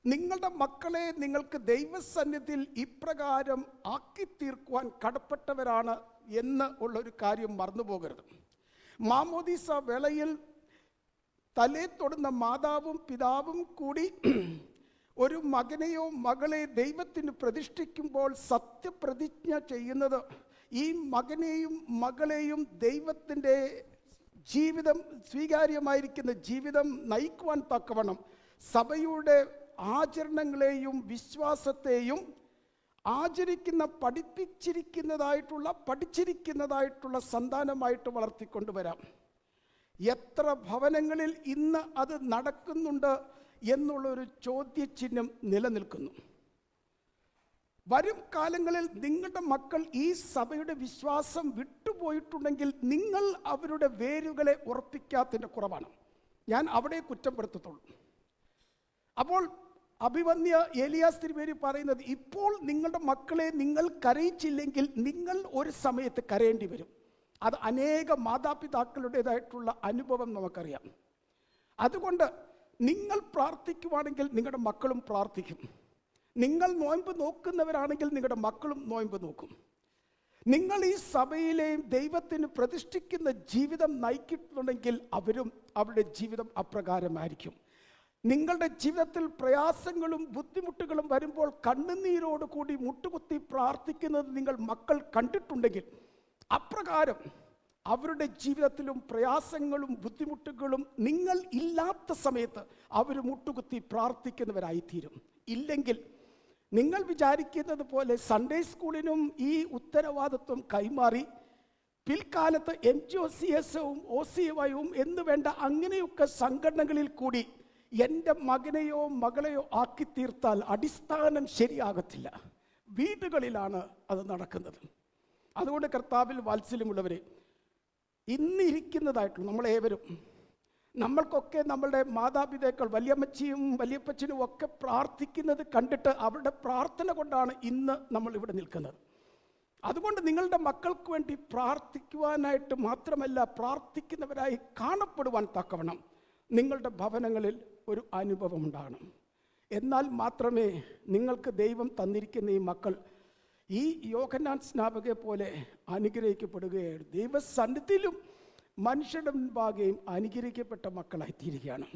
നിങ്ങളുടെ മക്കളെ നിങ്ങൾക്ക് ദൈവസന്നിധിയിൽ ഇപ്രകാരം ആക്കി തീർക്കുവാൻ കടപ്പെട്ടവരാണ് എന്ന് ഉള്ളൊരു കാര്യം മറന്നുപോകരുത്. മാമോദീസ വേളയിൽ തലേ തൊടുന്ന മാതാവും പിതാവും കൂടി ഒരു മകനെയോ മകളെ ദൈവത്തിന് പ്രതിഷ്ഠിക്കുമ്പോൾ സത്യപ്രതിജ്ഞ ചെയ്യുന്നത് ഈ മകനെയും മകളെയും ദൈവത്തിൻ്റെ ജീവിതം, സ്വീകാര്യമായിരിക്കുന്ന ജീവിതം നയിക്കുവാൻ തക്കവണ്ണം സഭയുടെ ആചരണങ്ങളെയും വിശ്വാസത്തെയും പഠിച്ചിരിക്കുന്നതായിട്ടുള്ള സന്താനമായിട്ട് വളർത്തിക്കൊണ്ടുവരാം. എത്ര ഭവനങ്ങളിൽ ഇന്ന് അത് നടക്കുന്നുണ്ട് എന്നുള്ളൊരു ചോദ്യചിഹ്നം നിലനിൽക്കുന്നു. വരും കാലങ്ങളിൽ നിങ്ങളുടെ മക്കൾ ഈ സഭയുടെ വിശ്വാസം വിട്ടുപോയിട്ടുണ്ടെങ്കിൽ നിങ്ങൾ അവരുടെ വേരുകളെ ഉറപ്പിക്കാത്തതിൻ്റെ കുറവാണ്. ഞാൻ അവിടെ കുറ്റപ്പെടുത്തത്തുള്ളൂ. അപ്പോൾ അഭിവന്യ ഏലിയാസ് തിരുമേനി പറയുന്നത്, ഇപ്പോൾ നിങ്ങളുടെ മക്കളെ നിങ്ങൾ കരയിച്ചില്ലെങ്കിൽ നിങ്ങൾ ഒരു സമയത്ത് കരയേണ്ടി വരും. അത് അനേക മാതാപിതാക്കളുടേതായിട്ടുള്ള അനുഭവം നമുക്കറിയാം. അതുകൊണ്ട് നിങ്ങൾ പ്രാർത്ഥിക്കുവാണെങ്കിൽ നിങ്ങളുടെ മക്കളും പ്രാർത്ഥിക്കും. നിങ്ങൾ നോയമ്പ് നോക്കുന്നവരാണെങ്കിൽ നിങ്ങളുടെ മക്കളും നോയമ്പ് നോക്കും. നിങ്ങൾ ഈ സഭയിലെയും ദൈവത്തിന് പ്രതിഷ്ഠിക്കുന്ന ജീവിതം നയിക്കുന്നുണ്ടെങ്കിൽ അവരും അവരുടെ ജീവിതം അപ്രകാരമായിരിക്കും. നിങ്ങളുടെ ജീവിതത്തിൽ പ്രയാസങ്ങളും ബുദ്ധിമുട്ടുകളും വരുമ്പോൾ കണ്ണുനീരോട് കൂടി മുട്ടുകുത്തി പ്രാർത്ഥിക്കുന്നത് നിങ്ങൾ മക്കൾ കണ്ടിട്ടുണ്ടെങ്കിൽ അപ്രകാരം അവരുടെ ജീവിതത്തിലും പ്രയാസങ്ങളും ബുദ്ധിമുട്ടുകളും നിങ്ങൾ ഇല്ലാത്ത സമയത്ത് അവർ മുട്ടുകുത്തി പ്രാർത്ഥിക്കുന്നവരായിത്തീരും. ഇല്ലെങ്കിൽ നിങ്ങൾ വിചാരിക്കുന്നത് പോലെ സൺഡേ സ്കൂളിനും ഈ ഉത്തരവാദിത്വം കൈമാറി പിൽക്കാലത്ത് MGOCSവും OCYവും എന്ന് വേണ്ട അങ്ങനെയൊക്കെ സംഘടനകളിൽ കൂടി എൻ്റെ മകനെയോ മകളെയോ ആക്കി തീർത്താൽ അടിസ്ഥാനം ശരിയാകത്തില്ല. വീടുകളിലാണ് അത് നടക്കുന്നത്. അതുകൊണ്ട് കർത്താവിൽ വാത്സല്യമുള്ളവരെ, ഇന്നിരിക്കുന്നതായിട്ടുള്ള നമ്മളേവരും, നമ്മൾക്കൊക്കെ നമ്മളുടെ മാതാപിതാക്കൾ വലിയമ്മച്ചിയും വലിയപ്പച്ചനും ഒക്കെ പ്രാർത്ഥിക്കുന്നത് കണ്ടിട്ട് അവരുടെ പ്രാർത്ഥന കൊണ്ടാണ് ഇന്ന് നമ്മൾ ഇവിടെ നിൽക്കുന്നത്. അതുകൊണ്ട് നിങ്ങളുടെ മക്കൾക്ക് വേണ്ടി പ്രാർത്ഥിക്കുവാനായിട്ട് മാത്രമല്ല, പ്രാർത്ഥിക്കുന്നവരായി കാണപ്പെടുവാൻ തക്കവണ്ണം നിങ്ങളുടെ ഭവനങ്ങളിൽ ഒരു അനുഭവം ഉണ്ടാകണം. എന്നാൽ മാത്രമേ നിങ്ങൾക്ക് ദൈവം തന്നിരിക്കുന്ന ഈ മക്കൾ ഈ യോഹന്നാൻ സ്നാപകയെ പോലെ അനുഗ്രഹിക്കപ്പെടുകയാണ്. ദൈവസന്നിധിയിലും മനുഷ്യരുടെ മുൻപാകെയും അനുഗ്രഹിക്കപ്പെട്ട മക്കളായി തീരുകയാണ്.